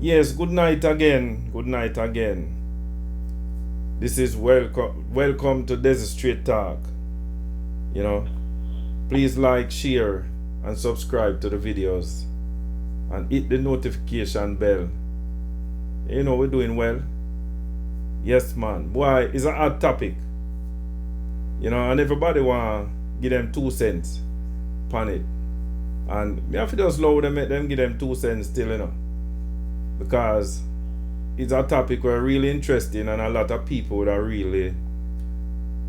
Yes, good night again. Good night again. This is welcome to Desert Street Talk. You know, please like, share, and subscribe to the videos and hit the notification bell. You know, we're doing well. Yes, man. Boy, it's a hot topic. You know, and everybody want give them 2 cents upon it. And me have to just allow them, make them give them 2 cents still, because it's a topic where really interesting and a lot of people that really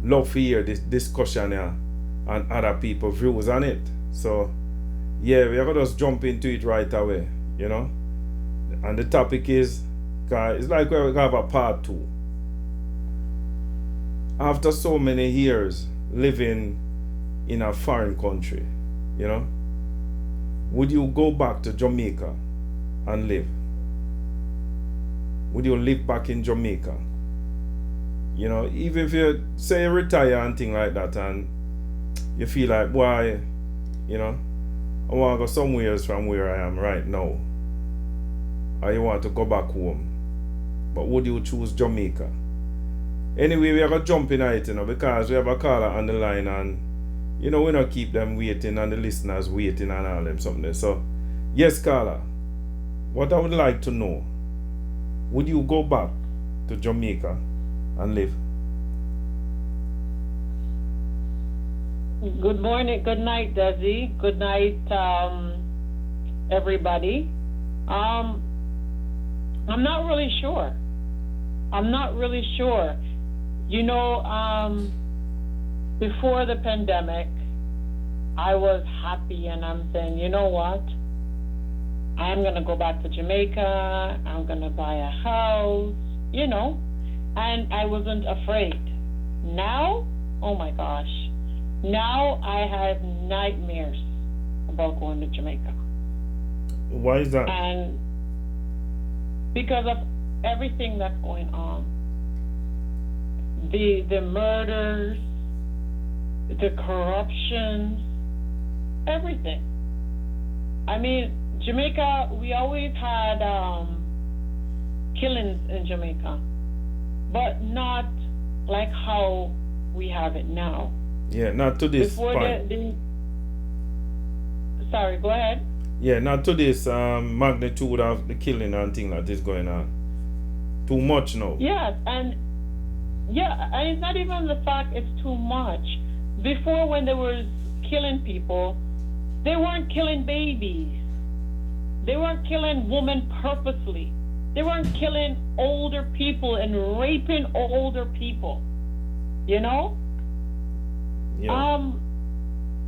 love to hear this discussion here and other people's views on it. So yeah, we're gonna just jump into it right away. And the topic is, it's like we're gonna have a part two. After so many years living in a foreign country, you know, would you go back to Jamaica and live? Would you live back in Jamaica? Even if you say you retire and thing like that, and you feel like, boy, I want to go somewhere else from where I am right now, or you want to go back home, but would you choose Jamaica? Anyway, we are going to jump in it, because we have a caller on the line, and we don't keep them waiting and the listeners waiting and all them something. So, yes, caller, what I would like to know, would you go back to Jamaica and live? Good morning, good night, Desi. Good night, everybody. I'm not really sure. I'm not really sure. Before the pandemic, I was happy and I'm saying, you know what? I'm going to go back to Jamaica. I'm going to buy a house, and I wasn't afraid. Now, oh my gosh. Now I have nightmares about going to Jamaica. Why is that? And because of everything that's going on. The murders, the corruption, everything. I mean, Jamaica, we always had killings in Jamaica, but not like how we have it now. Yeah, not to this Before point. Sorry, go ahead. Yeah, not to this magnitude of the killing and thing that is going on. Too much now. Yes, and it's not even the fact it's too much. Before, when they were killing people, they weren't killing babies. They weren't killing women purposely. They weren't killing older people and raping older people. Yeah.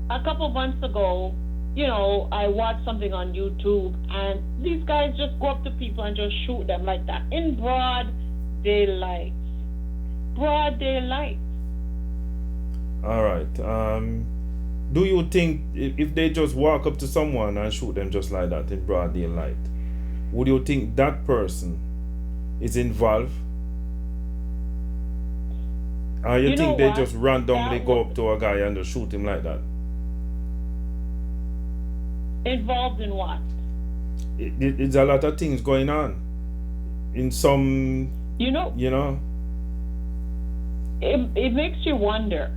A couple months ago, I watched something on YouTube, and these guys just go up to people and just shoot them like that in broad daylight. Broad daylight. All right. Do you think if they just walk up to someone and shoot them just like that in broad daylight, would you think that person is involved? Or you think they just randomly go up to a guy and just shoot him like that? Involved in what? It's a lot of things going on. In some, It makes you wonder,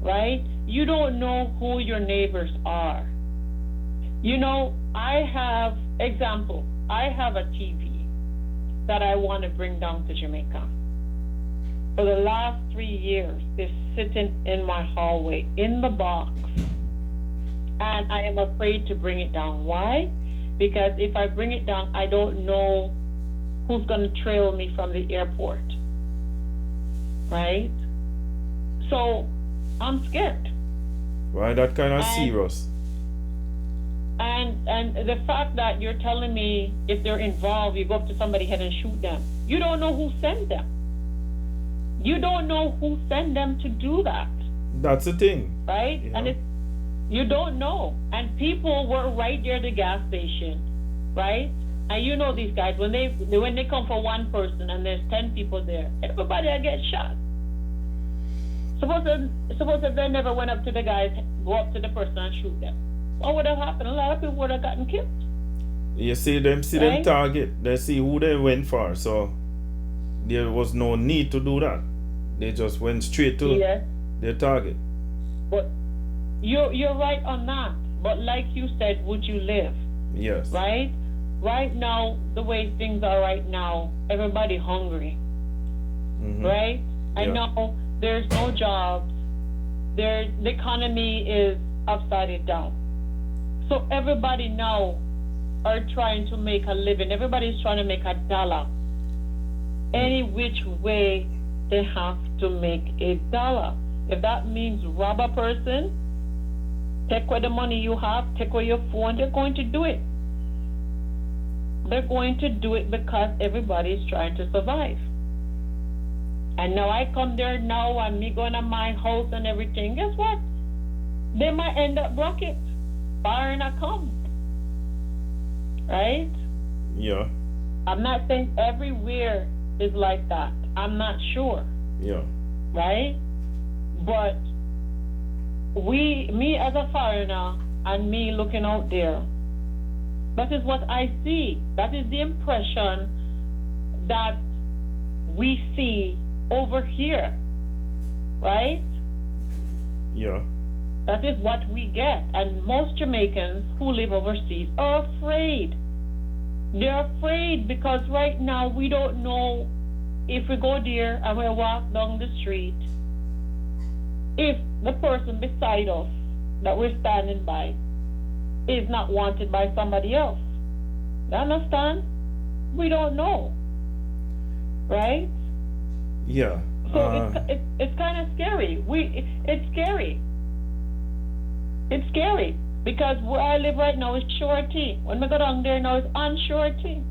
right? You don't know who your neighbors are. I have a TV that I want to bring down to Jamaica. For the last 3 years, it's sitting in my hallway, in the box. And I am afraid to bring it down. Why? Because if I bring it down, I don't know who's going to trail me from the airport. Right? So, I'm scared. Why that kind of serious? And the fact that you're telling me if they're involved, you go up to somebody's head and shoot them. You don't know who sent them. You don't know who sent them to do that. That's the thing. Right? And you don't know. And people were right there at the gas station, right? And these guys, when they come for one person and there's 10 people there, everybody will get shot. Suppose if they never went up to the guys, go up to the person and shoot them. What would have happened? A lot of people would have gotten killed. You see them Right? target, they see who they went for, so there was no need to do that. They just went straight to Yes. their target. But you're right on that. But like you said, would you live? Yes. Right? Right now, the way things are right now, everybody hungry. Mhm. Right? I Yeah. know there's no jobs. The economy is upside down. So everybody now are trying to make a living. Everybody's trying to make a dollar. Any which way they have to make a dollar. If that means rob a person, take away the money you have, take away your phone, they're going to do it. They're going to do it because everybody's trying to survive. And now I come there now and me going to my house and everything. Guess what? They might end up broken. Fire and I come. Right? Yeah. I'm not saying everywhere is like that. I'm not sure. Yeah. Right? But me as a foreigner and me looking out there, that is what I see. That is the impression that we see over here. Right? Yeah. That is what we get. And most Jamaicans who live overseas are afraid. They're afraid because right now we don't know if we go there and we walk down the street, if the person beside us that we're standing by is not wanted by somebody else. You understand? We don't know. Right? Yeah. So it's kind of scary. It's scary. It's scary because where I live right now is surety. When we go down there now, it's unsurety.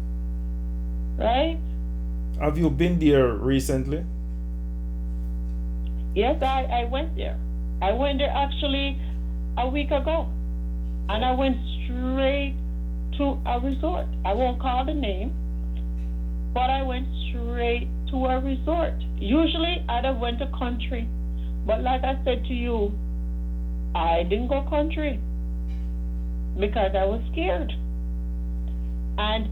Right? Have you been there recently? Yes, I went there. I went there actually a week ago. And I went straight to a resort. I won't call the name, but I went straight to a resort. Usually I'd have went to country. But like I said to you, I didn't go country because I was scared. And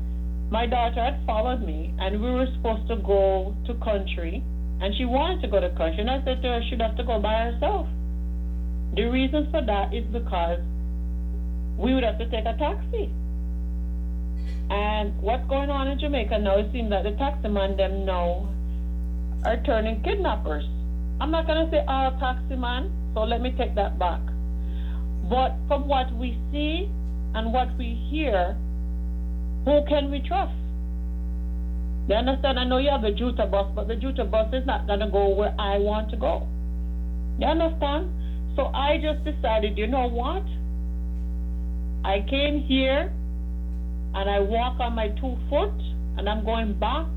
my daughter had followed me, and we were supposed to go to country, and she wanted to go to country, and I said to her she'd have to go by herself. The reason for that is because we would have to take a taxi. And what's going on in Jamaica now, it seems that the taxi man them now are turning kidnappers. I'm not going to say all taxi man, so let me take that back. But from what we see and what we hear, who can we trust? You understand? I know you have the Juta bus, but the Juta bus is not going to go where I want to go. You understand? So I just decided, you know what? I came here and I walk on my 2 foot, and I'm going back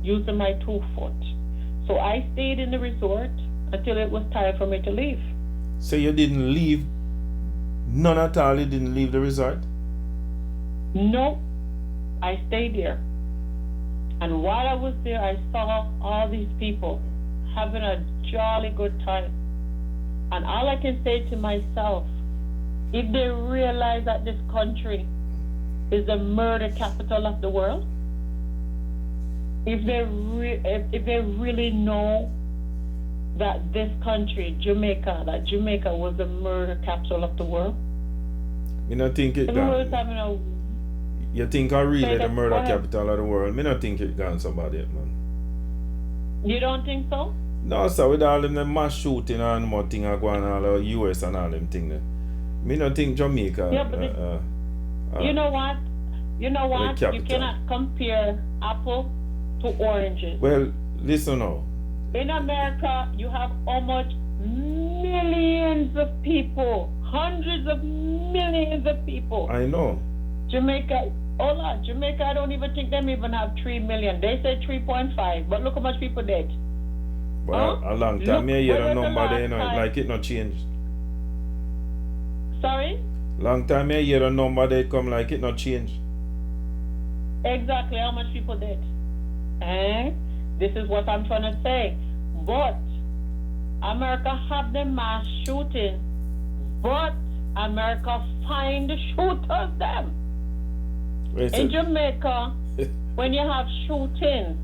using my 2 foot. So I stayed in the resort until it was time for me to leave. So you didn't leave? None at all? You didn't leave the resort? No, I stayed there. And while I was there, I saw all these people having a jolly good time. And all I can say to myself, if they realize that this country is the murder capital of the world, if they really know that this country, Jamaica, that Jamaica was the murder capital of the world, Me not think it everyone was gone. having a... You think I really Say the that murder quiet. capital of the world? Me not think it gone somebody yet, man. You don't think so? No, sir, with all them mass shooting and more thing are going on all the US and all them thing there. Me not think Jamaica. Yeah, but you know what? You know what? You capital. cannot compare apple to oranges. Well, listen now. In America, you have almost millions of people, hundreds of millions of people. I know. Jamaica, Jamaica, I don't even think them even have 3 million. They said 3.5, but look how much people dead. But Huh? a long Look, time, me hear when the was the number there, you know, last time- like it not changed. Sorry? Long time, me hear the number there come like it not changed. Exactly how much people dead. And this is what I'm trying to say. But America have the mass shooting, but America find the shooters them. Wait, In Jamaica, when you have shootings,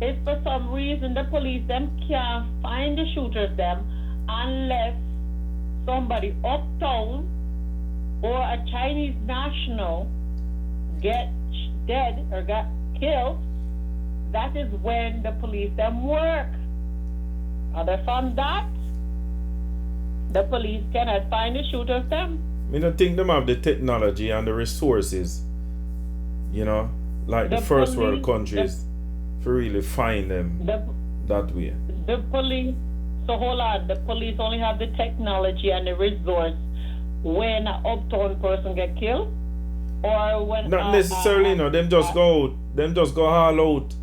if for some reason the police them can't find the shooters them unless somebody uptown or a Chinese national get dead or got killed, that is when the police them work. Other from that, the police cannot find the shooters them. I don't think them have the technology and the resources, you know, like the first world countries, to really find them that way. The police, so hold on, the police only have the technology and the resource when an uptown person get killed, or when not necessarily, them just go all out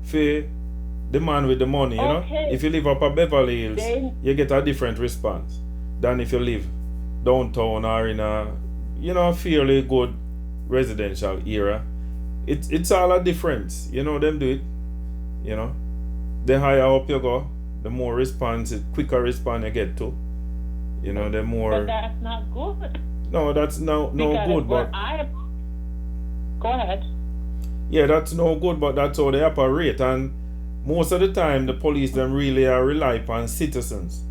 for the man with the money, you know. If you live up at Beverly Hills, you get a different response than if you live downtown or in a fairly good residential area. It's all a difference, them do it, the higher up you go, the more quicker response you get to, the more. But that's not good. No, that's no good, but go ahead. Yeah, that's no good, but that's how they operate, and most of the time the police them really rely upon citizens,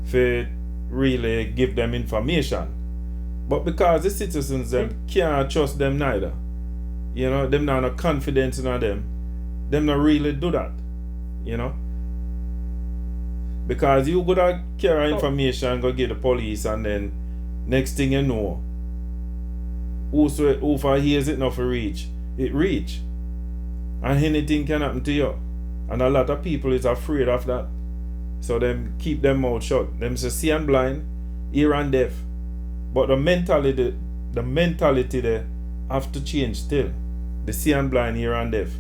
for really give them information. But because the citizens them can't trust them neither, them not no confidence in them not really do that, because you gotta carry information, go get the police, and then next thing you know, who for hears it not for reach, and anything can happen to you, and a lot of people is afraid of that, so them keep them mouth shut. Them say see and blind, hear and deaf, but the mentality they have to change still. The see and blind, hear and deaf,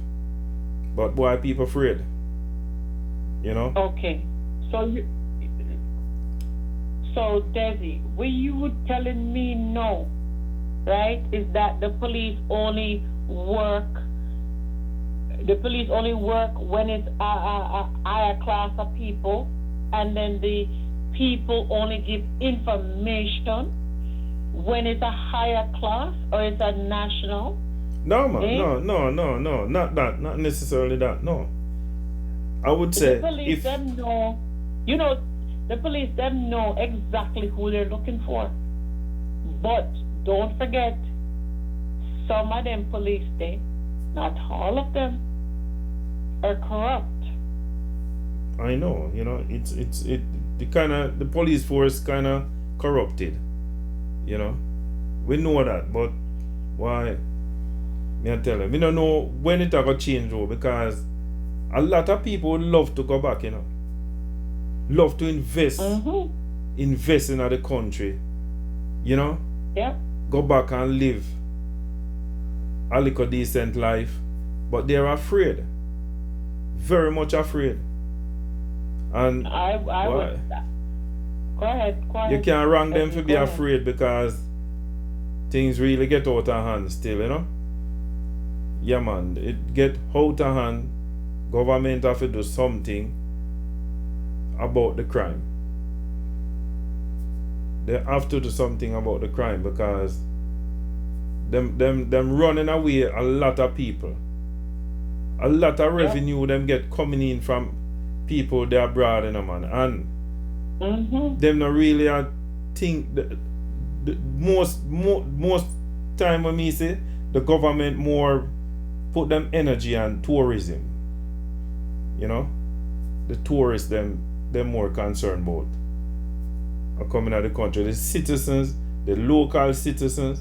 but boy, people afraid, Okay, so Desi, what you were telling me no, right, is that the police only work when it's a higher class of people, and then the people only give information when it's a higher class or it's a national? No, man, no, not that, not necessarily that, no. I would say the police them know, the police them know exactly who they're looking for. But don't forget, some of them police, not all of them, are corrupt. I know, the police force kind of corrupted, we know that, but why? Me I tell you, we don't know when it will change though, because a lot of people love to go back, love to invest in the country, Yeah. Go back and live a little decent life, but they're afraid, very much afraid. And I would. Go ahead. You can't wrong them for be afraid, because things really get out of hand still, Yeah, man, it get out of hand. Government have to do something about the crime. They have to do something about the crime, because them running away a lot of people. A lot of revenue them get coming in from people they abroad, man. And them not really think the most time when me say the government more put them energy on tourism. The tourists them more concerned about are coming out of the country. The citizens, the local citizens,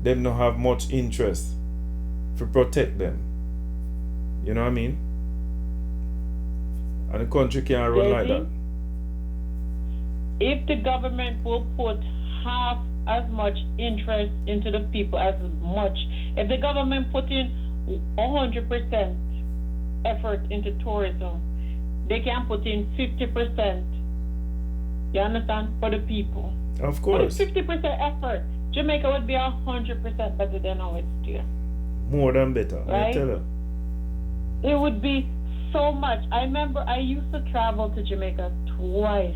them not have much interest to protect them. You know what I mean? And the country can't run like that. If the government will put half as much interest into the people as much, if the government put in 100% effort into tourism, they can put in 50%. You understand? For the people. Of course. Put 50% effort. Jamaica would be 100% better than how it's doing. More than better. Right? I tell you. It would be so much. I remember I used to travel to Jamaica twice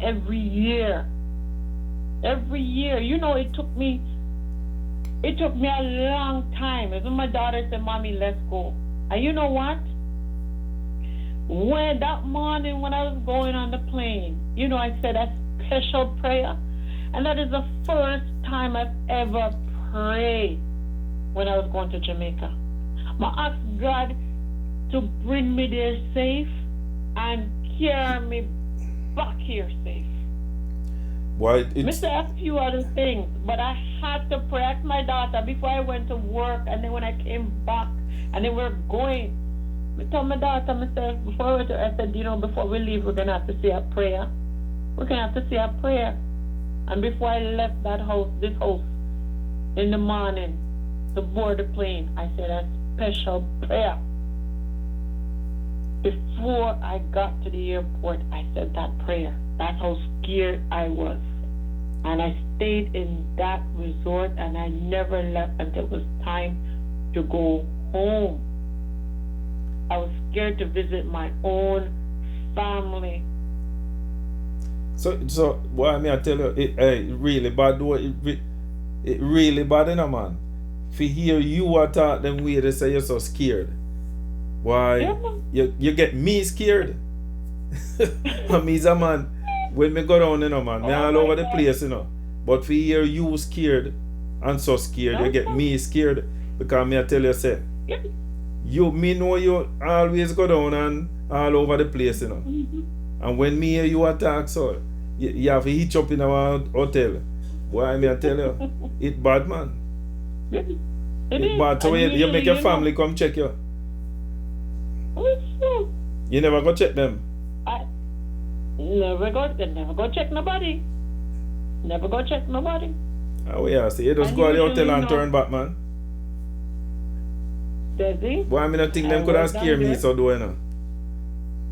every year. Every year. It took me It took me a long time. Even my daughter said, Mommy, let's go. And you know what? When that morning when I was going on the plane, I said a special prayer. And that is the first time I've ever prayed when I was going to Jamaica. I asked God to bring me there safe and carry me back here safe. Why? Mr. A few other things, but I had to pray. I asked my daughter before I went to work, and then when I came back, and then we're going. I told my daughter, before I said, before we leave, we're going to have to say a prayer. We're going to have to say a prayer. And before I left this house, in the morning, to board the plane, I said a special prayer. Before I got to the airport, I said that prayer. That's how scared I was. And I stayed in that resort, and I never left until it was time to go home. I was scared to visit my own family. So why I tell you, it really bad though. It really bad, man. If you hear you attack them way, they say you're so scared. Why? Yeah. You get me scared. Me's a man. When me go down, man, me all over the place, But if you hear you scared and so scared, you get me scared. Because me I tell you, say, me know you always go down and all over the place, Mm-hmm. And when me hear you attack, so you have to hitch up in our hotel. Why me I tell you, it bad, man. It bad. So you make your family come check you. You never go check them. I never go check nobody. Never go check nobody. Oh yeah, see, you just go to the hotel and turn back, man. Does he? Why I don't think them could have scared me so do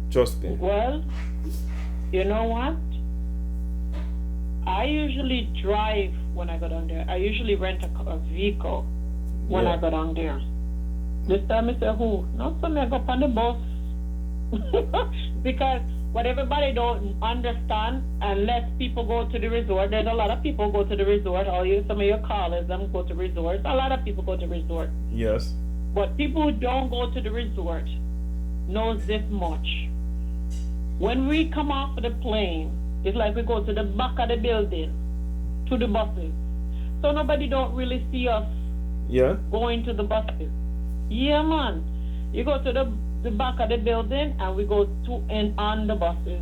Trust me. Well, you know what? I usually drive when I go down there. I usually rent a vehicle when I go down there. This time I say, who? No, so I go up on the bus. Because what everybody don't understand, unless people go to the resort, there's a lot of people go to the resort. Some of your callers, them go to resorts. A lot of people go to resort. Yes. But people who don't go to the resort knows this much. When we come off of the plane, it's like we go to the back of the building, to the buses. So nobody don't really see us going to the buses. Yeah, man. You go to the back of the building and we go to and on the buses.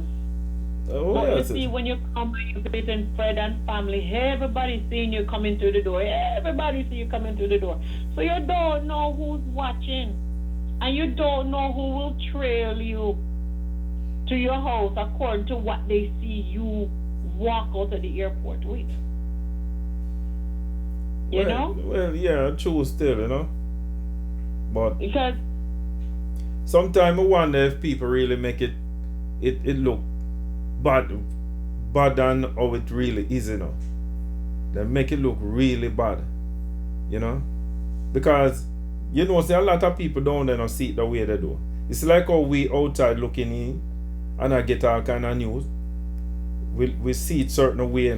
Oh, but yes. you see, when you come, you visit Fred and family, everybody's seeing you coming through the door. Everybody see you coming through the door. So you don't know who's watching. And you don't know who will trail you to your house according to what they see you walk out of the airport with. You know? Well, yeah, true still, But because sometimes I wonder if people really make it look bad than how it really is, They make it look really bad, Because, see a lot of people down there don't see it the way they do. It's like how we outside looking in and I get all kind of news. We see it certain way,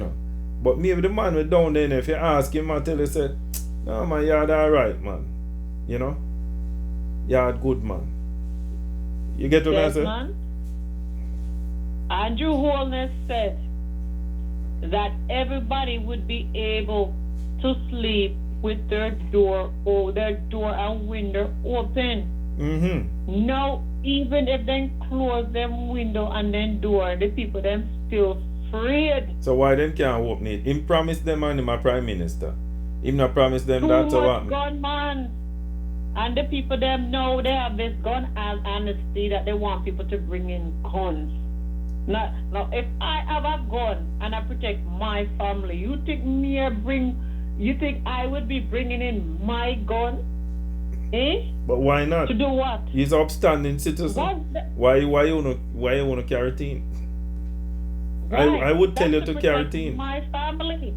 But maybe the man with down there, if you ask him, I tell you, say, no, man, you're alright, man. You're good, man. You get what I say? Man, Andrew Holness said that everybody would be able to sleep with their door and window open. Mm-hmm. Now, even if they close them window and then door, the people them still afraid. So why them can't open it? Him promised them and him a prime minister. Him not promise them that's what gunman. And the people them know they have this gun and honesty that they want people to bring in guns. Now if I have a gun and I protect my family, you think I would be bringing in my gun? Eh? But why not? To do what? He's an upstanding citizen. Why you wanna carry teen? Right. I would tell you to carry teen. My family.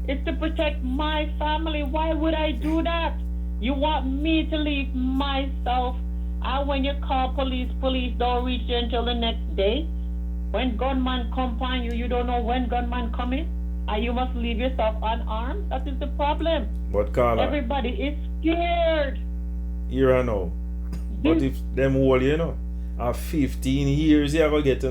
It's to protect my family. Why would I do that? You want me to leave myself, and when you call police don't reach you until the next day. When gunman come upon you, you don't know when gunman coming. and you must leave yourself unarmed. That is the problem. But Carla, Everybody is scared. here I know. But if them whole, have 15 years, you go get,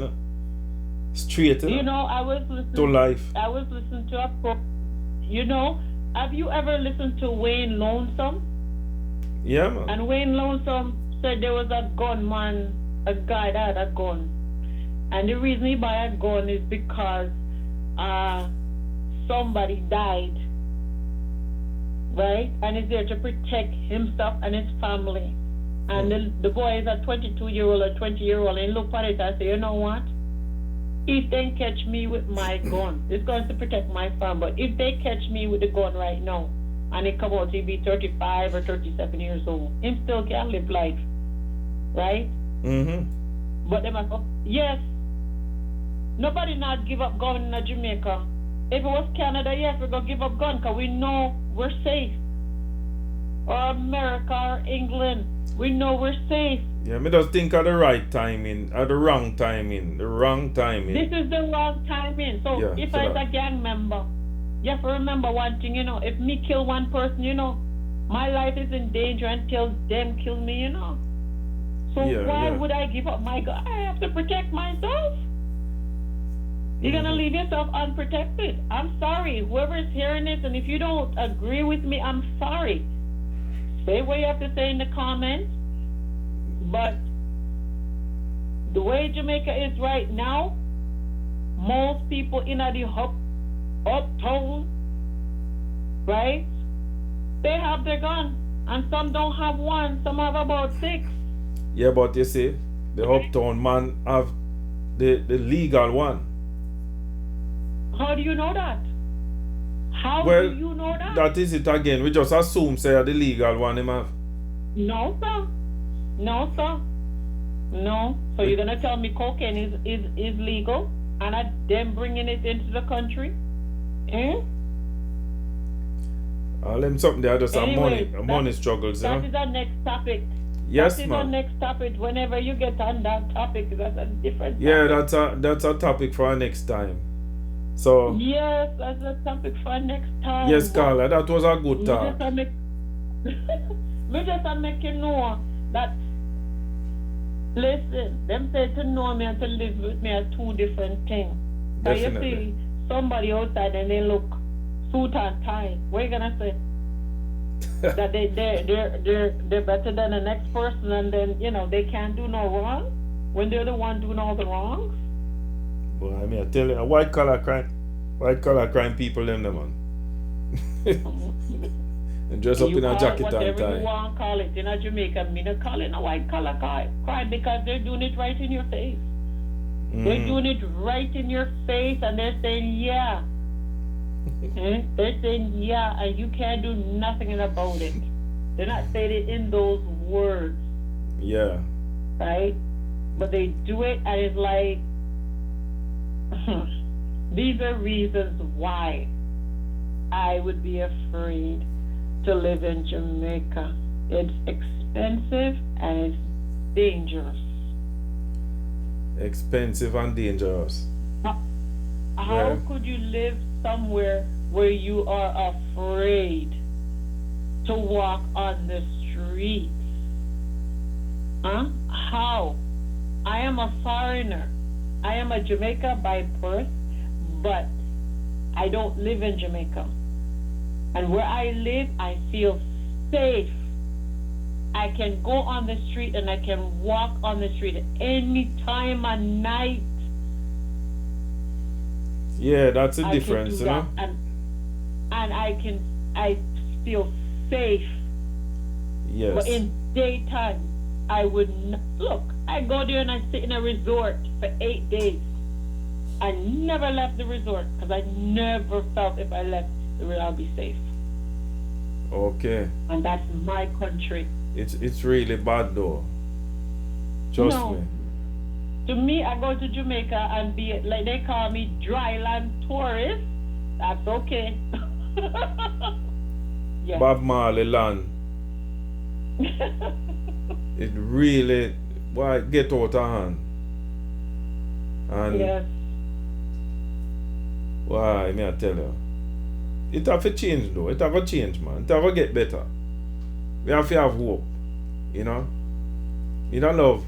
straight, I was listening to life. I was listening to have you ever listened to Wayne Lonesome? Yeah, man. And Wayne Lonesome said there was a gunman, a guy that had a gun. And the reason he buy a gun is because somebody died. Right? And he's there to protect himself and his family. And the boy is a 22-year-old or 20-year-old, and he look at it and say, you know what? If they catch me with my gun, it's going to protect my family. But if they catch me with the gun right now, and he come out, he be 35 or 37 years old, him still can live life. Right? Mm-hmm. But they must, yes, nobody not give up gun in Jamaica. If it was Canada, yes, we're going to give up gun because we know we're safe. Or America or England, we know we're safe. Yeah, me just think of the right timing, or the wrong timing. The wrong timing. This is the wrong timing. So Yeah, if so I was that- a gang member, you have to remember one thing, if me kill one person, my life is in danger until them kill me, So Yeah, why yeah. would I give up my gun? I have to protect myself. You're going to leave yourself unprotected. I'm sorry. Whoever is hearing this, and if you don't agree with me, I'm sorry. Say what you have to say in the comments. But the way Jamaica is right now, most people in the uptown, right? They have their gun. And some don't have one. Some have about 6. Yeah, but you see, the uptown man have the legal one. How do you know that? How Well, do you know that? that is it again. We just assume say the legal one him have. No, sir. No, sir. No. So you're gonna tell me cocaine is legal, and them bringing it into the country? All them something they are just Anyway, money struggles, That is our next topic. Yes, That is our ma'am. next topic. Whenever you get on that topic, that's a different Yeah, topic. that's a topic for our next time. So Yes, that's a topic for next time. yes, Carla, that was a good Me talk. just a make, me just a make you know that, listen, them say to know me and to live with me are 2 different things. So you Definitely. see somebody outside and they look suit and tie, what you gonna say? That they're better than the next person, and then they can't do no wrong when they're the one doing all the wrongs? Boy, I mean, I tell you, white collar crime people them, man. And dress up You in a call it jacket and whatever tie. you want to call it. In a Jamaica, me not call it a white collar crime because they're doing it right in your face. They're doing it right in your face, and they're saying yeah. They're saying yeah, and you can't do nothing about it. They're not saying it in those words, Yeah. right? But they do it, and it's like these are reasons why I would be afraid to live in Jamaica. It's expensive and it's dangerous. Expensive and dangerous. How Yeah. could you live somewhere where you are afraid to walk on the streets? Huh? How? I am a foreigner. I am a Jamaica by birth, but I don't live in Jamaica. And where I live, I feel safe. I can go on the street and I can walk on the street any time of night. Yeah, that's a I difference, can do that. And I feel safe. Yes. But in daytime, I would look. I go there and I sit in a resort for 8 days. I never left the resort because I never felt if I left, I'll be safe. Okay. And that's my country. It's really bad though. Trust No. me. To me, I go to Jamaica and be like they call me dryland tourist. That's okay. Yeah. Bob Marley land. It really get out of hand. And Yes. Why, me I tell you. It have to change though. It have to change, man. It have to get better. We have to have hope. You know? Me don't love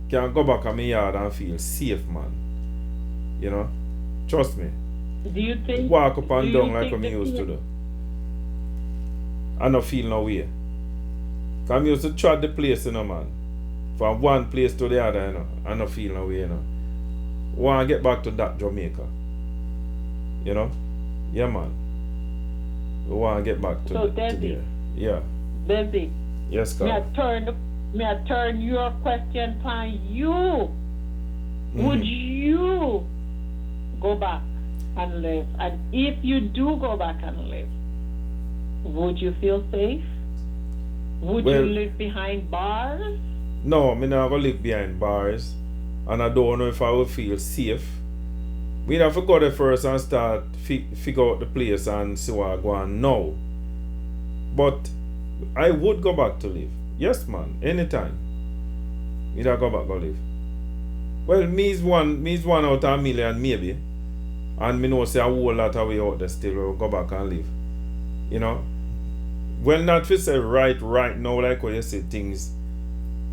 can go back on my yard and feel safe, man. You know? Trust me. Do you think Walk up and do down you like think I the used to P- do. I don't feel no way. Cause I used to trot the place, you know, man. From one place to the other, you know. I don't feel no way, you know. Want to get back to that Jamaica. You know? Yeah, man. We want to get back to, So, to Desi, there. Yeah. Desi, Yes, me I God. turn your question upon you. Would you go back and live? And if you do go back and live, would you feel safe? Would you Well, live behind bars? no, me not gonna live behind bars. And I don't know if I will feel safe. We have to go there first and start figure out the place and see what I go on now. But I would go back to live. Yes, man. Anytime. Me not go back to live. Well, me's one out of a million maybe. And me know say a whole lot of way out there still will go back and live. You know? Well, not to say right now, like when you say things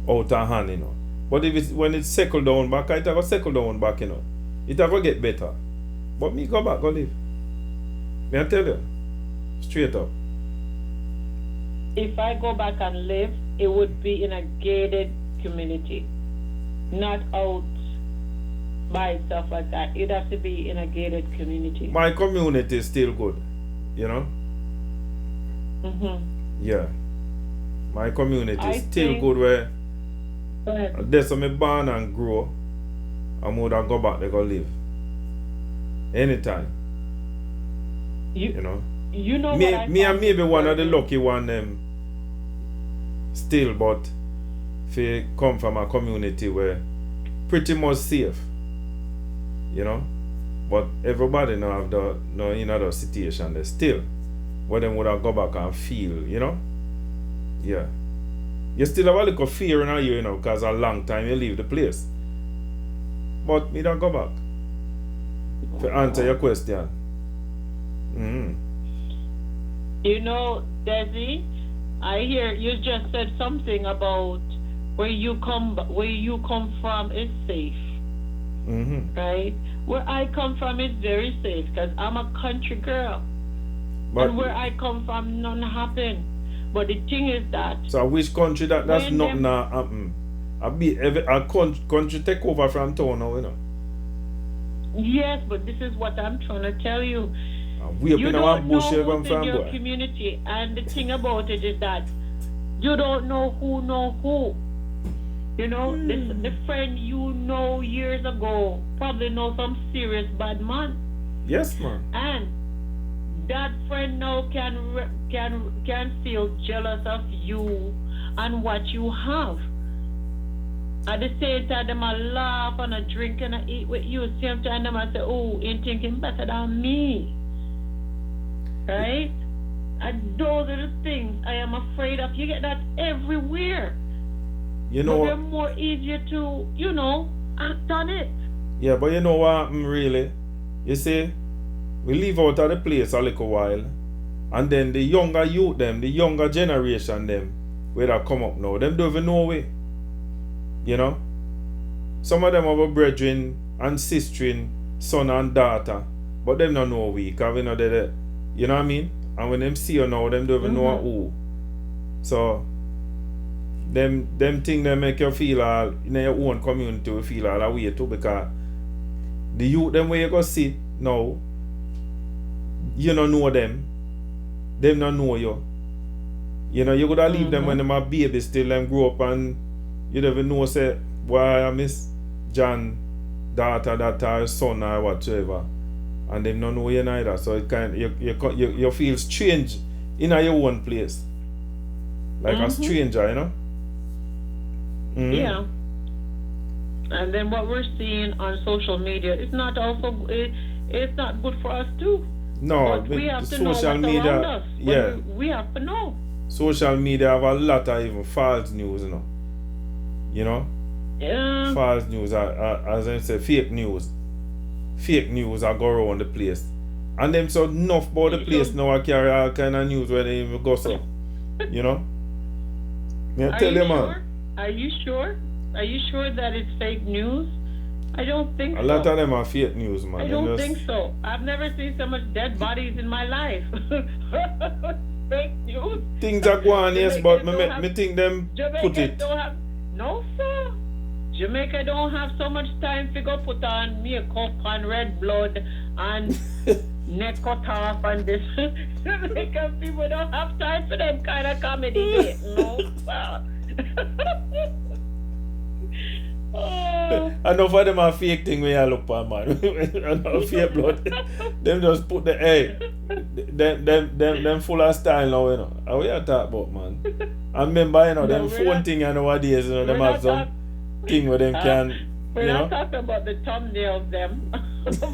out of hand, you know. But if it's when it's settled down back, it will settle down back, you know. It will get better. But me go back, go live. Me I tell you. Straight up. If I go back and live, it would be in a gated community, not out by itself like that. It'd have to be in a gated community. My community is still good. You know? Yeah. My community I is still think- good where Go ahead. that's where me born and grow. I would have go back there go live. Anytime. You know? You know Me what I and maybe one of the very- lucky one them still, but if come from a community where pretty much safe. You know? But everybody now have no in other situation they still where them would have go back and feel, you know? Yeah. You still have a little fear in you, you know, because a long time you leave the place. But me don't go back. To answer your question. You know, Desi, I hear you just said something about where you come from is safe, right? Where I come from is very safe because I'm a country girl, But and where I come from, none happen. But the thing is that so which country that's when nothing them- happen? A country take over from town now, you know. yes, but this is what I'm trying to tell you. And we up You in our don't bush know here come who's in from, your boy. community, and the thing about it is that you don't know who. You know, the friend you know years ago probably know some serious bad man, Yes, man. and that friend now can feel jealous of you and what you have. At the same time, them a laugh and a drink and a eat with you. Same time, them a say, "Oh, ain't thinking better than me." Right? And those are the things I am afraid of. You get that everywhere. You But they're know, more easier to, act on it. yeah, but you know what happened really? You see, we leave out of the place a little while, and then the younger youth them, the younger generation them, where they come up now, them don't even know we. You know? Some of them have a brethren and sister, son and daughter, but them don't know we, because we know they, you know what I mean? And when them see you now, them don't even know who. So, them thing they make you feel all, in your own community, you feel all a way too, because the youth them where you go see now, you don't know them don't know you. You know, you could have leave them when them a baby still, them grow up and you don't even know, say, why I miss John, daughter, that or son or whatever. And them don't know you neither. So it you feel strange in your own place. Like a stranger, you know? Yeah. And then what we're seeing on social media, it's not good for us too. No, But we have to social know what's media, around us. yeah. We have to know. Social media have a lot of even false news, you know. You know? Yeah. False news, as I say, fake news. fake news are go around the place. And them so enough about the place So, now I carry all kind of news where they even go so. You know? Me I are tell you you man. sure? Are you sure? Are you sure that it's fake news? I don't think A so. lot of them are fake news, man. I Them don't just- think so. I've never seen so much dead bodies in my life. Fake news. Things are going, yes, but Jamaicans don't have- me think them put Jamaica it. don't have no sir. Jamaica don't have so much time to go put on makeup and red blood and neck cut off and this. Jamaican people don't have time for them kind of comedy. No sir. Oh. Enough of them are fake thing when you look on, man. Enough fake blood. Them just put the them full of style now, you know. And what you talk about, man? I remember, you know, No, them we're phone not- thing nowadays, you know, them we're have not some talk- thing where them can, We're you not know. talking about the thumbnails them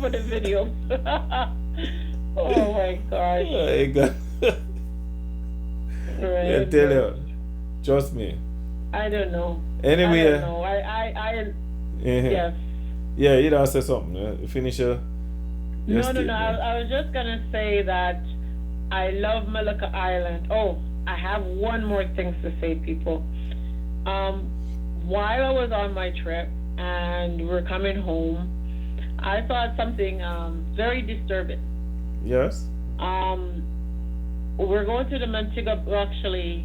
for the videos. Oh my gosh. Hey, God. Right. I tell you, trust me. I don't know. Anyway, I don't know. I yes. Yeah, you don't say something. Finish your No. statement. I was just gonna say that I love Malacca Island. Oh, I have one more thing to say, people. While I was on my trip and we're coming home, I saw something very disturbing. Yes. We're going to the Montego. Actually,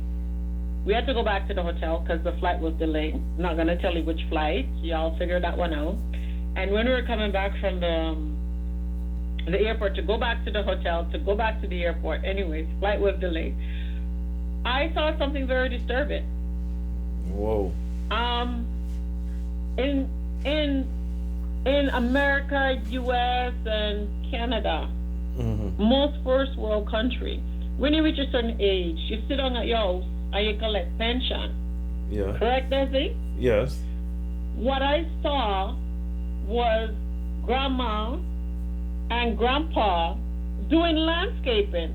we had to go back to the hotel because the flight was delayed. Not gonna tell you which flight. Y'all figure that one out. And when we were coming back from the airport to go back to the hotel, to go back to the airport, anyways, flight was delayed. I saw something very disturbing. Whoa. In America, US, and Canada, Mm-hmm. most first world country, when you reach a certain age, you sit down at your house and you collect pension. Yeah. Correct, Desi? Yes. What I saw was grandma and grandpa doing landscaping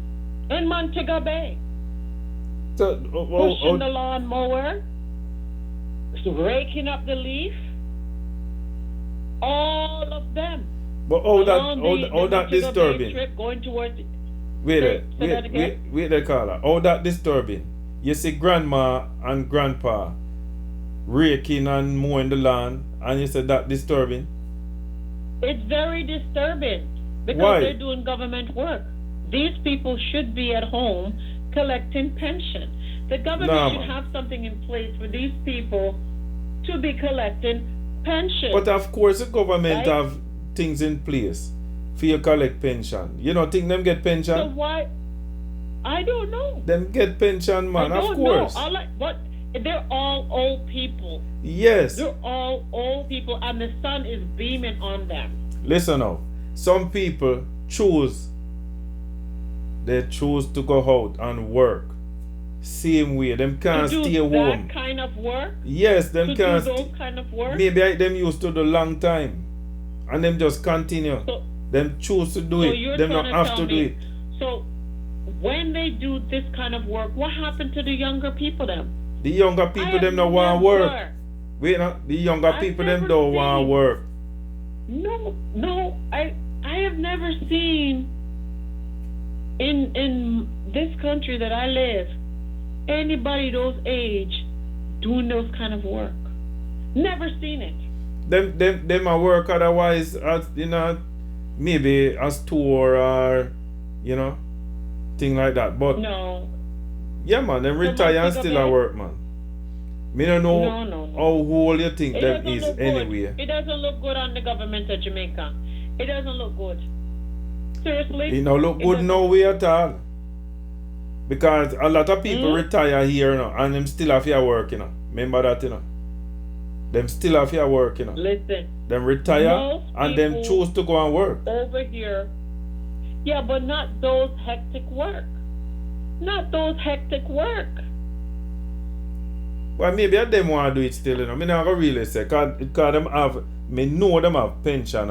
in Montego Bay, So, pushing the lawnmower, raking up the leaf, all of them. but Along the that Montego Bay disturbing. trip going towards Wait, Say that again? wait, the caller. How that disturbing? You see grandma and grandpa raking and mowing the lawn, and you said that disturbing? It's very disturbing because Why? they're doing government work. These people should be at home collecting pension. The government Nah, should man. have something in place for these people to be collecting pension. But of course, the government Right. have things in place for you collect pension. You don't think them get pension? So why? I don't know. Them get pension, man. I Of don't course. know. But they're all old people. Yes. They're all old people, and the sun is beaming on them. Listen now. Some people choose. They choose to go out and work. Same way. Them can't To do stay that home. kind of work. Yes, To them do can't. those kind of work. Maybe them used to do long time, and them just continue. So, Them choose to do so it. you're Them not trying have tell to do me- it. So when they do this kind of work, what happened to the younger people then? The younger people them don't want to work. never- Wait, no, the younger I've people them never don't want to seen- work. No, I have never seen in this country that I live anybody those age doing those kind of work. Never seen it. Them a work otherwise as maybe a store or thing like that. But No. yeah, man, them retire and still a work, man. Me don't know No. how old you think It them doesn't is look anyway. good. It doesn't look good on the government of Jamaica. It doesn't look good. Seriously? It don't look It good doesn't- no way at all. Because a lot of people Mm. retire here, and them still have to work, Remember that, Them still have to work, Listen, Them retire Most and them people- choose to go and work. over here. Yeah, but not those hectic work. Not those hectic work. Well, maybe them want to do it still, Me not gonna really say, cause them have, me know them have pension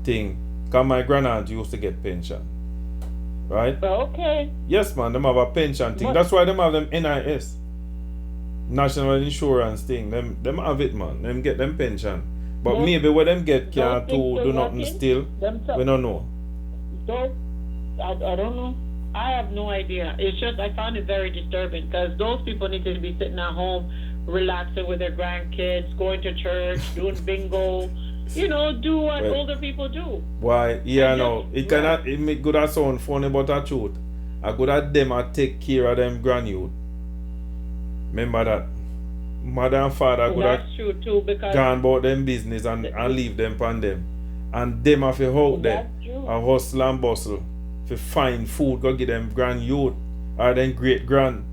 thing. Cause my grandaunt used to get pension, right? Okay. Yes, man, them have a pension thing. What? That's why them have them NIS, national insurance thing. Them have it, man. Them get them pension. But Those, maybe where them get those can things to still do nothing working? still. We Themselves. don't know. Those, I don't know. I have no idea. It's just I found it very disturbing because those people need to be sitting at home, relaxing with their grandkids, going to church, doing bingo. Do what Well, older people do, why? Yeah, and just no. It rest. cannot. It make good at sound funny, but a truth. I good at them. I take care of them grand youth. Remember that. Mother and father could have That's true too because gone about them business and leave them upon them. And them have to out there that's true. and hustle and bustle to find food, go get them grand youth or them great grand.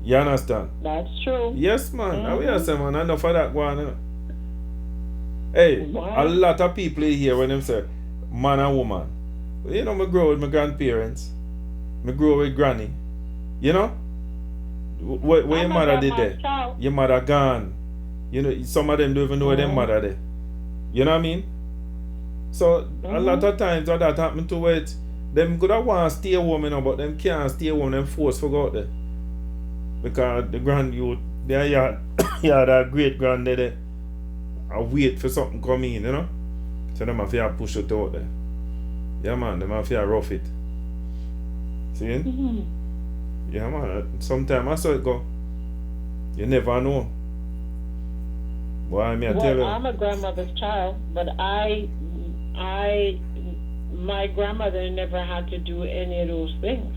You understand? That's true. Yes, man. I will Mm-hmm. say, man, enough of that going on. Hey, a Why? lot of people here when them say man and woman. You know, me grow with my grandparents. Me grow with granny. You know? Where your I'm a mother did grandma's there? child. Your mother gone. You know, some of them don't even know where their Mm-hmm. mother there. You know what I mean? So a lot of times that happen to it, them could have want to stay home, but them can't stay home, them forced to go out there. Because the grand youth, they yeah, yeah, that great granddaddy, I wait for something come in, So them have to push it out there. Yeah, man, them have to rough it. See? Mm-hmm. Yeah, man, sometimes I saw it go. You never know. Boy, I tell Well, you. I'm a grandmother's child, but my grandmother never had to do any of those things,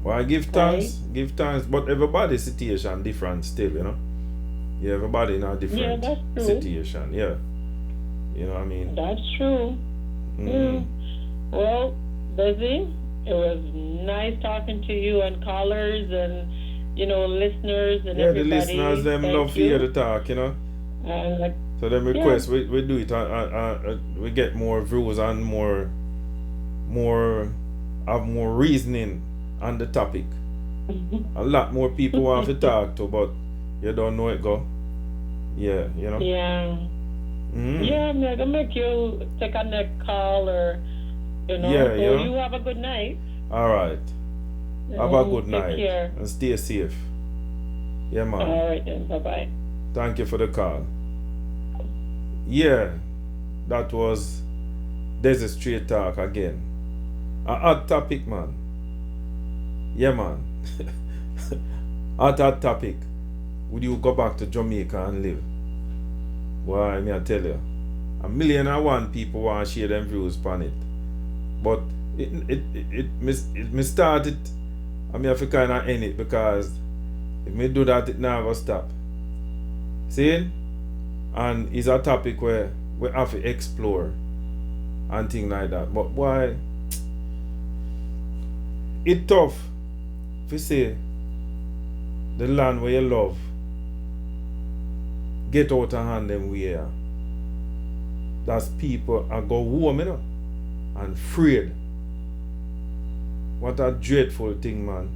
Well, right? give thanks, but everybody's situation different still, Yeah, everybody in a Yeah, different that's true. situation, yeah. You know what I mean? That's true. Yeah. Mm-hmm. Well, Lizzie, it was nice talking to you and callers and listeners and Yeah, the everybody. listeners, them Thank love to hear you. the talk, And So them yeah, request, we do it, we get more views and have more reasoning on the topic. A lot more people want to talk to, but you don't know it go. Yeah, yeah, Mm-hmm. yeah. I'm gonna make you take a next call or Yeah, So you have a good night. All right. Have a good Take night care. and stay safe. Yeah, man. All right then. Bye bye. Thank you for the call. Yeah, that was There's a Straight Talk again. A hot topic, man. Yeah, man. Hot topic. Would you go back to Jamaica and live? Why, me I tell you, 1,000,001 people want to share them views upon it. But me start it, and me have to kind of end it because if me do that, it never stop. See? And it's a topic where we have to explore and things like that. But why? It's tough if you say the land where you love get out of hand them way. That's people are go home, and afraid. What a dreadful thing, man.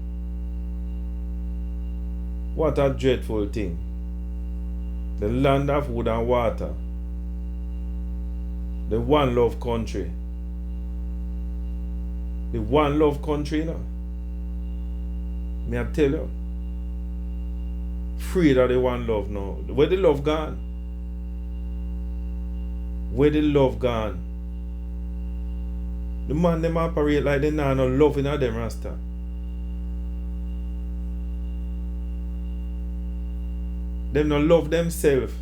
What a dreadful thing. The land of wood and water. The one love country. The one love country, May I tell you? Afraid of the one love now. Where the love gone? Where the love gone? The man them operate like they nah no love in them rasta. Them no love themselves.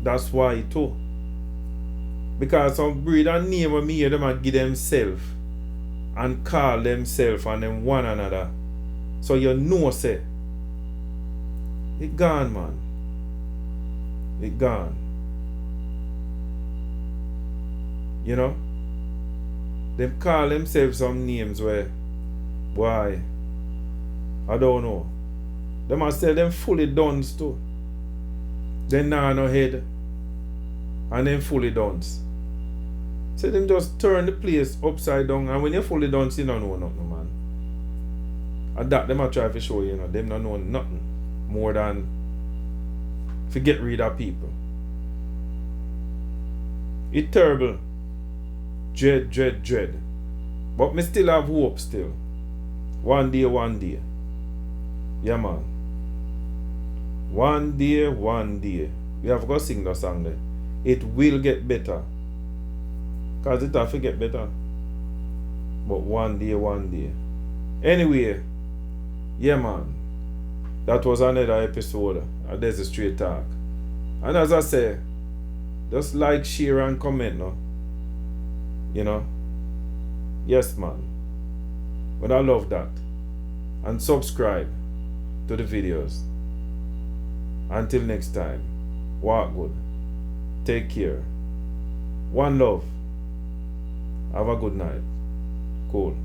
That's why too. Because some breed and name of me hear them and give themselves and call themselves and them one another. So you know say it gone, man. It gone. Them call themselves some names where why? I don't know. Them must say them fully done too. They nah no head and them fully done. So them just turn the place upside down, and when you're fully done, you don't know nothing, man. And that them a try to show you, them don't know nothing more than to get rid of people. It's terrible. Dread. But me still have hope still. One day. Yeah, man. One day, one day. We have got to sing the song there. It will get better. Because it have to get better. But one day, one day. Anyway, yeah, man. That was another episode of There's a Straight Talk. And as I say, just like, share, and comment, no? You know? Yes, man. But I love that. And subscribe to the videos. Until next time, walk good. Take care. One love. Have a good night. Cool.